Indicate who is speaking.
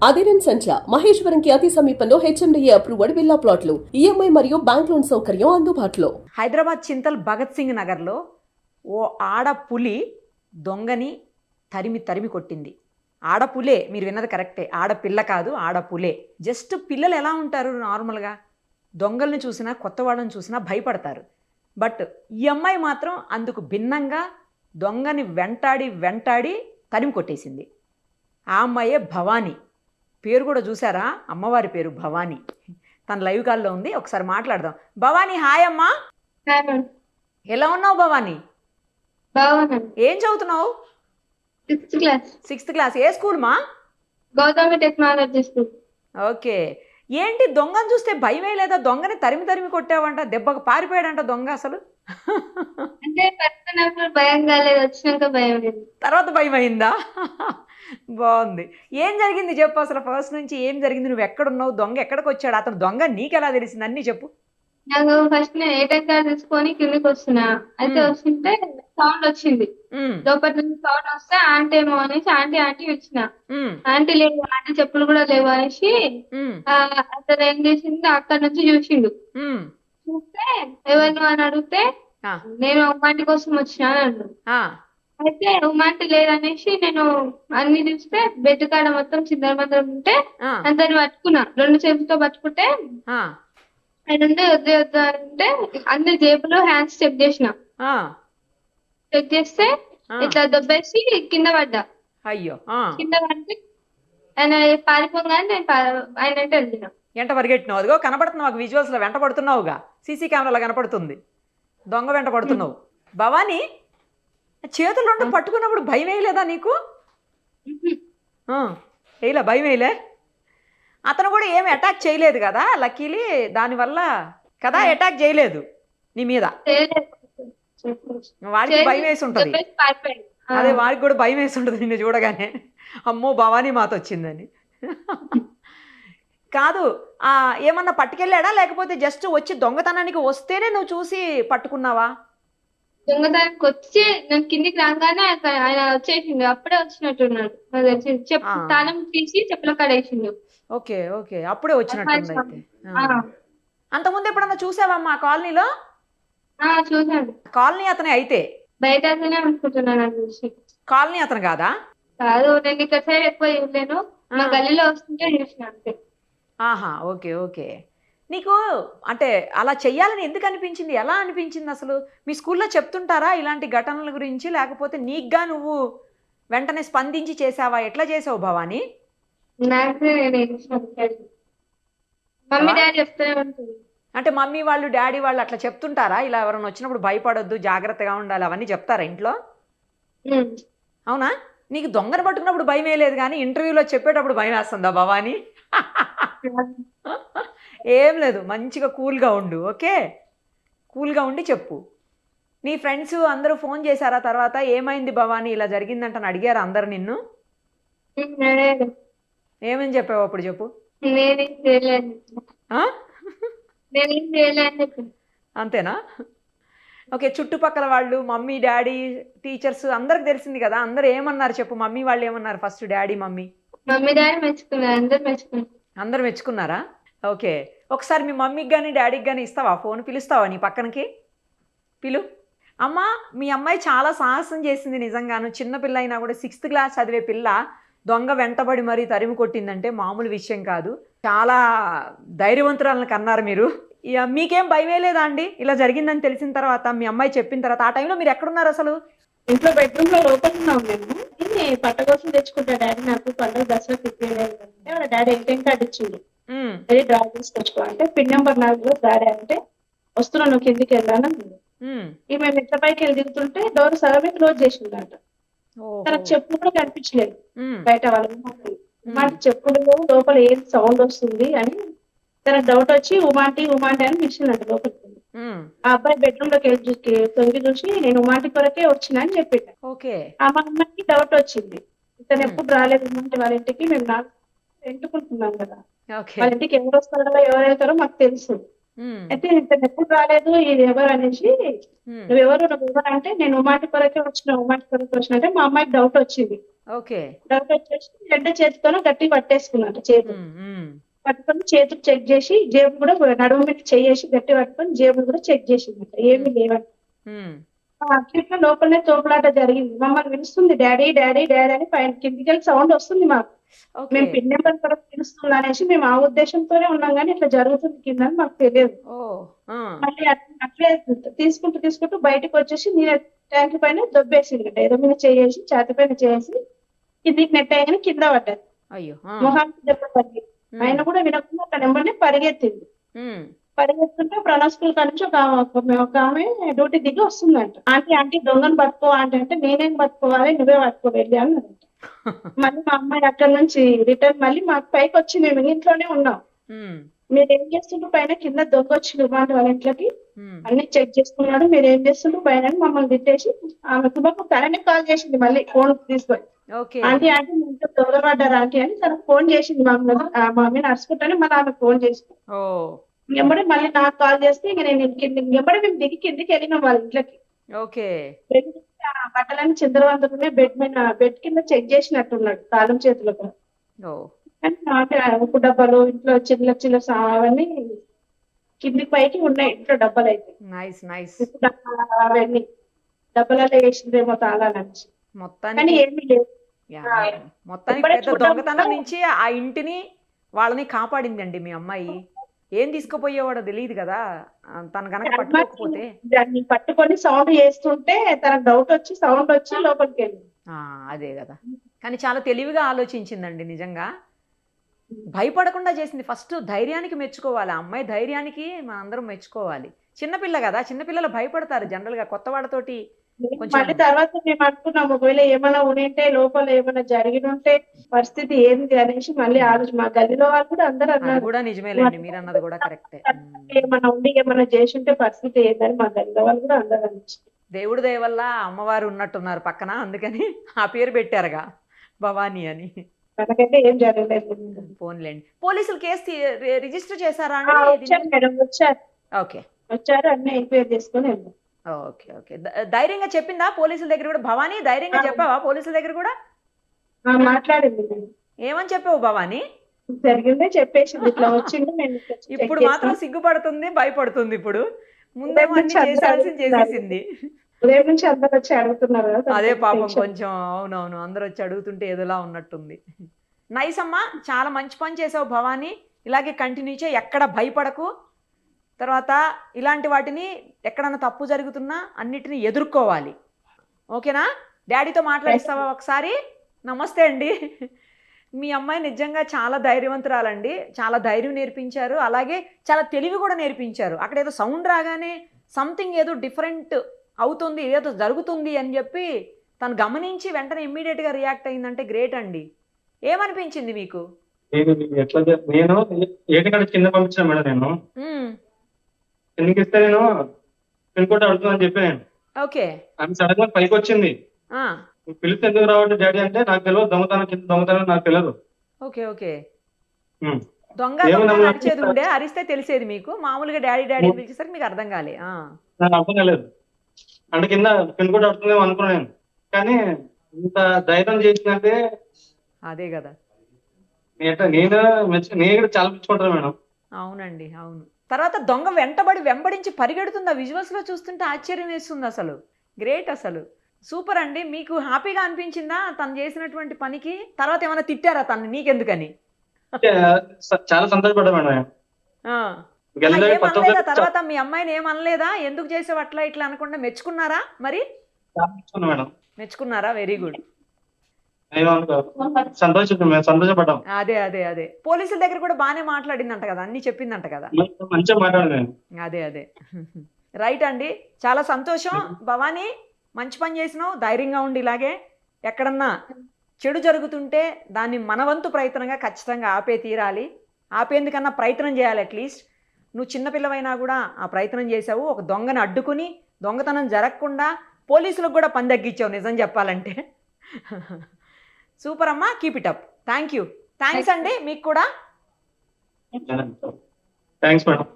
Speaker 1: అదిరన్ సంచ మహేశ్వరంకి అతి సమీపంలో HMDA approved villa ప్లాట్లు ఈఎంఐ మరియు బ్యాంక్ లోన్ సౌకర్యం అందుబాటులో.
Speaker 2: హైదరాబాద్ చింతల్ భగత్ సింగ్ నగర్లో ఓ ఆడపులి దొంగని తరిమి తరిమి కొట్టింది. ఆడపులే, మీరు విన్నది కరెక్టే, ఆడపిల్ల కాదు, ఆడపులే. జస్ట్ పిల్లలు ఎలా ఉంటారు నార్మల్గా, దొంగల్ని చూసినా కొత్త వాళ్ళని చూసినా భయపడతారు. బట్ ఈ అమ్మాయి మాత్రం అందుకు భిన్నంగా దొంగని వెంటాడి వెంటాడి తరిమి కొట్టేసింది. ఆ అమ్మాయే భవానీ. పేరు కూడా చూసారా, అమ్మవారి పేరు భవానీ. తన లైవ్ కాల్లో ఉంది, ఒకసారి మాట్లాడదాం. భవానీ, హాయ్ అమ్మా. ఎలా ఉన్నావు భవానీ? ఏం చదువుతున్నావు? Sixth class. ఏ స్కూల్ మా?
Speaker 3: Gautami technology school.
Speaker 2: ఓకే. ఏంటి దొంగను చూస్తే భయమే లేదా? దొంగని తరిమి తరిమి కొట్టావంట, దెబ్బకు పారిపోయాడంట దొంగ. అసలు
Speaker 3: అంటే పడుతున్నప్పుడు భయం కాలేదు, వచ్చినాక భయం లేదు.
Speaker 2: తర్వాత భయం అయిందా? బాగుంది. ఏం జరిగింది చెప్పు, అసలు ఫస్ట్ నుంచి ఏం జరిగింది? నువ్వు ఎక్కడున్నావు, దొంగ ఎక్కడికి వచ్చాడు, అతను దొంగ నీకెలా తెలిసింది, అన్నీ చెప్పు.
Speaker 3: నాకు ఫస్ట్ నేను ఏటీఎం కార్డు తీసుకొని కిందకి వస్తున్నా, అయితే వస్తుంటే సౌండ్ వచ్చింది. లోపల నుంచి సౌండ్ వస్తే ఆంటీ ఏమో అనేసి ఆంటీ ఆంటీ ఇచ్చిన. ఆంటీ లేవు, ఆంటీ చెప్పులు కూడా లేవు అనేసి అతను ఏం చేసింది, అక్కడ నుంచి చూసిండు. చూస్తే ఎవరు అని అడిగితే నేను ఉమ్మాంటి కోసం వచ్చినా అన్నాడు. అయితే ఉమ్మాంటి లేదనేసి నేను అన్ని చూస్తే బెడ్ కాడ మొత్తం చిందరమందరం ఉంటే అందరిని పట్టుకున్నా, 2 చేతులతో పట్టుకుంటే ఆయన వద్దు వద్దు అంటే అందరి జేబులో హ్యాండ్స్ చెక్ చేసిన. చెక్ చేస్తే ఇట్లా దొబ్బేసి కింద పడ్డా.
Speaker 2: అయ్యో.
Speaker 3: కింద పడితే ఆయన పారిపోగానే నేను ఆయన అంటే వెళ్ళిన.
Speaker 2: ఎంట పరిగెట్టినావు? అదిగో కనపడుతున్నావు, మాకు విజువల్స్ లో వెంట పడుతున్నావుగా, సీసీ కెమెరాలో కనపడుతుంది, దొంగ వెంట పడుతున్నావు. భవానీ, చేతులు 2 పట్టుకున్నప్పుడు భయం వేయలేదా నీకు? వేయలే, భయం వేయలే. అతను కూడా ఏమి అటాక్ చేయలేదు కదా, లక్కీలీ, దానివల్ల కదా అటాక్ చేయలేదు నీ మీద. వాడికి భయం వేసి ఉంటుంది. అదే, వాడికి కూడా భయం వేసి ఉంటుంది నిన్ను చూడగానే, అమ్మో భవానీ మాత వచ్చిందని. కాదు, ఏమన్నా పట్టుకెళ్ళాడా, లేకపోతే జస్ట్ వచ్చి దొంగతనానికి వస్తేనే నువ్వు చూసి పట్టుకున్నావా?
Speaker 3: దొంగతనానికి వచ్చి నేను కిందికి రాగానే ఆయన వచ్చేసిండు, అప్పుడే వచ్చినట్టున్నాడు. చెప్పు తాళం తీసి చెప్పుల కాడేసిండు.
Speaker 2: ఓకే ఓకే, అప్పుడే వచ్చినట్టుంది అయితే. అంతకుముందు ఎప్పుడన్నా చూసావమ్మా కాలనీలో?
Speaker 3: చూసాను.
Speaker 2: కాలనీ అతనే అయితే?
Speaker 3: బయట అతనే అనుకుంటున్నాను. చూసి
Speaker 2: కాలనీ అతను కాదా?
Speaker 3: కాదు, నేను ఇక్కడ సైడ్ ఎక్కువ చూడలేను, మా గల్లీలో వస్తుంటే చూసిన అంతే.
Speaker 2: ఆహా, ఓకే ఓకే. నీకు అంటే అలా చెయ్యాలని ఎందుకు అనిపించింది, ఎలా అనిపించింది అసలు? మీ స్కూల్లో చెప్తుంటారా ఇలాంటి ఘటనల గురించి, లేకపోతే నీకుగా నువ్వు వెంటనే స్పందించి చేసావా? ఎట్లా చేసావు భవానీ?
Speaker 3: మమ్మీ డాడీ చెప్తూనే ఉంటుంది.
Speaker 2: అంటే మమ్మీ వాళ్ళు డాడీ వాళ్ళు అట్లా చెప్తుంటారా, ఇలా ఎవరైనా వచ్చినప్పుడు భయపడొద్దు, జాగ్రత్తగా ఉండాలి, అవన్నీ చెప్తారా ఇంట్లో? అవునా? నీకు దొంగను పట్టుకున్నప్పుడు భయం వేయలేదు, కానీ ఇంటర్వ్యూలో చెప్పేటప్పుడు భయం వేస్తుందా భవానీ? ఏం లేదు, మంచిగా కూల్గా ఉండు, ఓకే? కూల్గా ఉండి చెప్పు. నీ ఫ్రెండ్స్ అందరూ ఫోన్ చేశారా తర్వాత, ఏమైంది భవానీ ఇలా జరిగిందంటని అడిగారా అందరు నిన్ను? ఏమని చెప్పావు అప్పుడు చెప్పు. అంతేనా? ఓకే. చుట్టుపక్కల వాళ్ళు, మమ్మీ డాడీ టీచర్స్ అందరికి తెలిసింది కదా, అందరు ఏమన్నారు చెప్పు. మమ్మీ వాళ్ళు ఏమన్నారు first, daddy mummy?
Speaker 3: Mummy daddy మెచ్చుకున్నారు,
Speaker 2: అందరు మెచ్చుకున్నారా? ఓకే. ఒకసారి మీ మమ్మీకి కానీ డాడీకి కానీ ఇస్తావా ఫోన్, పిలుస్తావా నీ పక్కనకి? పిలు. అమ్మా, మీ అమ్మాయి చాలా సాహసం చేసింది నిజంగాను. చిన్నపిల్ల అయినా కూడా 6th క్లాస్ చదివే పిల్ల దొంగ వెంటబడి మరీ తరిమి కొట్టిందంటే మామూలు విషయం కాదు. చాలా ధైర్యవంతురాలను కన్నారు మీరు. మీకేం భయమే లేదా అండి ఇలా జరిగిందని తెలిసిన తర్వాత, మీ అమ్మాయి చెప్పిన తర్వాత? ఆ టైంలో మీరు ఎక్కడున్నారు అసలు?
Speaker 3: ఇంట్లో బెడ్రూమ్ లో లోపల ఉన్నాం మేము. పట్ట కోసం తెచ్చుకుంటా డాడీ, నాకు పండుగ దసరా ప్రిపేర్ అయ్యిందంటే వాళ్ళ డాడీ ఏటీఎం కార్డు ఇచ్చింది. అది డ్రా తీసుకొచ్చుకో అంటే పిన్ నెంబర్ 4లో డాడీ అంటే వస్తున్నా, నువ్వు కిందికి వెళ్ళాలని. ఇక మేము ఇంట్లో పైకి వెళ్ళి దిగుతుంటే డోర్ సగమే క్లోజ్ చేసిందంట. తనకు చెప్పులు కూడా కనిపించలేదు బయట వాళ్ళకి. చెప్పులు లోపల ఏం సౌండ్ వస్తుంది అని తనకు డౌట్ వచ్చి ఉమాంటి ఉమాంటి అని పిలిచిందంట లోపలికి. ఆ అబ్బాయి బెడ్రూమ్ లోకి వెళ్ళి తొంగి చూసి నేను ఉమాంటి కొరకే వచ్చిన అని చెప్పిట. ఆ మా అమ్మాయికి డౌట్ వచ్చింది, ఇతను ఎప్పుడు రాలేదు ఉమాంటి వాళ్ళ ఇంటికి, మేము నాకు ఎంటుకుంటున్నాం కదా, వాళ్ళ ఇంటికి ఎవరు వస్తారో ఎవరు వెళ్తారో మాకు తెలుసు. అయితే ఇతను ఎప్పుడు రాలేదు, ఇది ఎవరు అనేసి, నువ్వెవరు అంటే నేను ఉమాంటి కొరకే వచ్చిన, ఉమాంటి కొరకే వచ్చిన అంటే మా అమ్మాయికి డౌట్ వచ్చింది.
Speaker 2: ఓకే.
Speaker 3: డౌట్ వచ్చేసి రెండో చేతితోనే గట్టిగా పట్టేసుకున్నాడు చేతులు. పట్టుకొని చేతులు చెక్ చేసి జేబులు కూడా నడుము మీద చెయ్యేసి గట్టి పట్టుకొని జేబులు కూడా చెక్ చేసింది, ఏమీ లేవంట. అట్లా లోపలనే తోపులాట జరిగింది. మమ్మల్ని పిలుస్తుంది డాడీ డాడీ డాడీ అని, పైన కిందికి వెళ్ళి సౌండ్ వస్తుంది మాకు. మేము పిన్ నెంబర్ కూడా పిలుస్తుంది అనేసి మేము ఆ ఉద్దేశంతోనే ఉన్నాం, కానీ ఇట్లా జరుగుతుంది కింద అని మాకు తెలియదు. మళ్ళీ అట్లే తీసుకుంటూ తీసుకుంటూ బయటకు వచ్చేసి నీళ్ళ ట్యాంక్ పైన దొబ్బేసింది, ఏదో మీద చేసి ఛాతి పైన చేసి కిందికి నెట్టేయగానే కింద పడ్డది. మొహానికి దెబ్బ పడింది. ఆయన కూడా వినకుండా ఒక నెంబర్ని పరిగెత్తింది. పరిగెత్తుంటే ప్రణవ్ స్కూల్ నుంచి ఒక ఆమె డ్యూటీ దిగి వస్తుందంట. ఆంటీ ఆంటీ దొంగను పట్టుకో ఆంటీ అంటే, నేనేం పట్టుకోవాలి నువ్వే పట్టుకో వెళ్ళి అన్నదంట. మళ్ళీ మా అమ్మాయి అక్కడ నుంచి రిటర్న్ మళ్ళీ మాకు పైకి వచ్చి మేము ఇంట్లోనే ఉన్నాం. మీరు ఏం చేస్తుండ్రు పైన, కింద దొంగ వచ్చిండు వాళ్ళ ఇంట్లోకి అన్ని చెక్ చేసుకున్నాడు, మీరు ఏం చేస్తుండ్రు పైన మమ్మల్ని తిట్టేసి ఆమె కుటుంబం తననే కాల్ చేసింది మళ్ళీ ఫోన్ తీసుకొని. ఆంటీ ఆంటీ మీ ఇంట్లో దొంగ పడ్డారు ఆంటీ అని తనకు ఫోన్ చేసింది. మా మమ్మీ నడుచుకుంటానే మళ్ళీ ఆమె ఫోన్ చేసింది. ఎంబడే మళ్ళీ నాకు కాల్ చేస్తే ఇంక నేను ఎంబడే మేము దిగి కిందికి వెళ్ళినాం వాళ్ళ ఇంట్లోకి. బట్టలన్నీ చిందరవందరనే బెడ్ కింద చెక్ చేసినట్టున్నాడు తాళం చేతులకు. ఉప్పు డబ్బాలు ఇంట్లో చిల్ల చిల్ల అవన్నీ కింది పైకి ఉన్నాయి ఇంట్లో డబ్బాలు అయితే. అవన్నీ డబ్బాలలో వేసిందేమో తాళాలని. కానీ ఏమీ లేదు.
Speaker 2: మొత్తానికి దొంగతనం నుంచి ఆ ఇంటిని వాళ్ళని కాపాడిందండి మీ అమ్మాయి. ఏం తీసుకుపోయేవాడో తెలియదు కదా తను గనక పట్టుకోకపోతే.
Speaker 3: దాన్ని పట్టుకొని సౌండ్ చేస్తుంటే తనకు డౌట్ వచ్చి సౌండ్ వచ్చి లోపలికి వెళ్ళింది.
Speaker 2: అదే కదా, కానీ చాలా తెలివిగా ఆలోచించిందండి నిజంగా. భయపడకుండా చేసింది. ఫస్ట్ ధైర్యానికి మెచ్చుకోవాలి, ఆ అమ్మాయి ధైర్యానికి మనందరం మెచ్చుకోవాలి. చిన్నపిల్ల కదా, చిన్నపిల్లలు భయపడతారు జనరల్ గా కొత్త వాడితోటి.
Speaker 3: మళ్ళీ తర్వాత మేము అనుకున్నాం ఒకవేళ ఏమైనా ఉంటే లోపల ఏమైనా జరిగి ఉంటే పరిస్థితి ఏంది అనేసి మళ్ళీ ఆలోచన. మా గల్లీలో వాళ్ళు కూడా అందరూ అన్నారు
Speaker 2: కూడా నిజమేలేండి, మీరు అన్నది కూడా కరెక్టే.
Speaker 3: ఏమైనా ఉండి ఏమైనా చేసి ఉంటే పరిస్థితి ఏందని మా గల్లీలో వాళ్ళు కూడా అందరూ అన్నారు.
Speaker 2: దేవుడి దయ వల్ల అమ్మవారు ఉన్నట్టున్నారు పక్కన, అందుకని ఆ పేరు పెట్టారుగా భవానీ అని.
Speaker 3: మనకైతే ఏం జరగలేదు.
Speaker 2: ఫోన్లేండి. పోలీసులు కేసు రిజిస్టర్ చేశారా
Speaker 3: మేడం? వచ్చారు.
Speaker 2: ఓకే,
Speaker 3: వచ్చారు, అన్ని ఎంక్వైరీ చేసుకుని వెళ్ళాం.
Speaker 2: Okay okay. ధైర్యంగా చెప్పిందా పోలీసుల దగ్గర కూడా? భవానీ ధైర్యంగా చెప్పావా పోలీసుల దగ్గర కూడా?
Speaker 3: మాట్లాడింది.
Speaker 2: ఏమని చెప్పావు భవానీ?
Speaker 3: జరిగిందే చెప్పేసింది, ఇట్లా వచ్చింది.
Speaker 2: ఇప్పుడు మాత్రం సిగ్గుపడుతుంది, భయపడుతుంది. ఇప్పుడు ముందే చేసేసింది.
Speaker 3: ఉదయం నుంచి అందరు వచ్చి అడుగుతున్నారు.
Speaker 2: అదే పాపం కొంచెం. అవునవును, అందరు వచ్చి అడుగుతుంటే ఏదోలా ఉన్నట్టుంది. నైస్ అమ్మా, చాలా మంచి పని చేసావు భవానీ. ఇలాగే కంటిన్యూ చేయి, ఎక్కడ భయపడకు. తర్వాత ఇలాంటి వాటిని ఎక్కడన్నా తప్పు జరుగుతున్నా అన్నిటిని ఎదుర్కోవాలి. ఓకేనా? డాడీతో మాట్లాడిస్తావా ఒకసారి? నమస్తే అండి. మీ అమ్మాయి నిజంగా చాలా ధైర్యవంతురాలండి. చాలా ధైర్యం నేర్పించారు, అలాగే చాలా తెలివి కూడా నేర్పించారు. అక్కడ ఏదో సౌండ్ రాగానే సంథింగ్ ఏదో డిఫరెంట్ అవుతుంది, ఏదో జరుగుతుంది అని చెప్పి తను గమనించి వెంటనే ఇమ్మీడియట్గా రియాక్ట్ అయిందంటే గ్రేట్ అండి. ఏమనిపించింది మీకు?
Speaker 4: నేను ఏటికాడ కింద పంపించాను మేడం. నేను కిందకి ఇస్తే నేను పిన్ కోడ్ అడుగుతుందని చెప్పి నేను.
Speaker 2: ఓకే.
Speaker 4: ఆమె సడన్ గా పైకి వచ్చింది. పిలిస్తే ఎందుకు రావట్లేదు డాడీ అంటే, నాకు తెలియదు, దొంగతనం కింద దొంగతనం నాకు తెలియదు.
Speaker 2: Okay okay. దొంగ అరిచేది ఉండే, అరిస్తే తెలిసేది మీకు. మామూలుగా డాడీ డాడీ పిలిచేసరికి మీకు అర్థం కాలే?
Speaker 4: నాకు అర్థం కాలేదు. అంటే కింద పిన్ కోడ్ అడుగుతుందేమో అనుకున్నాను, కానీ ఇంత ధైర్యం చేసిందంటే
Speaker 2: అదే కదా.
Speaker 4: నేను కూడా చాలా మెచ్చుకుంటాను మేడం.
Speaker 2: అవునండి, అవును. తర్వాత దొంగ వెంబడించి పరిగెడుతుంది. ఆ విజువల్స్ లో చూస్తుంటే ఆశ్చర్యం వేస్తుంది. అసలు గ్రేట్, అసలు సూపర్ అండి. మీకు హ్యాపీగా అనిపించిందా తను చేసినటువంటి పనికి? తర్వాత ఏమైనా తిట్టారా తను నీకెందుకని?
Speaker 4: చాలా సంతోషపడ్డా మేడం.
Speaker 2: తర్వాత మీ అమ్మాయిని ఏమనలేదా? ఎందుకు చేసావు అట్లా ఇట్లా అనకుండా మెచ్చుకున్నారా? మరి మెచ్చుకున్నారా? Very good.
Speaker 4: సంతోషపడ్డాం.
Speaker 2: అదే అదే అదే. పోలీసుల దగ్గర కూడా బాగానే మాట్లాడిందంట కదా, అన్ని చెప్పిందంట కదా.
Speaker 4: మంచిగా మాట్లాడలేదు.
Speaker 2: అదే అదే. రైట్ అండి, చాలా సంతోషం. భవానీ, మంచి పని చేసినావు. ధైర్యంగా ఉండి ఇలాగే ఎక్కడన్నా చెడు జరుగుతుంటే దాన్ని మనవంతు ప్రయత్నంగా ఖచ్చితంగా ఆపే తీరాలి. ఆపేందుకన్నా ప్రయత్నం చేయాలి. అట్లీస్ట్ నువ్వు చిన్నపిల్లవైనా కూడా ఆ ప్రయత్నం చేసావు. ఒక దొంగని అడ్డుకుని దొంగతనం జరగకుండా పోలీసులకు కూడా పని తగ్గించావు నిజం చెప్పాలంటే. సూపర్ అమ్మా, keep it up. Thank you. Thanks అండి మీకు కూడా.
Speaker 4: Thanks madam.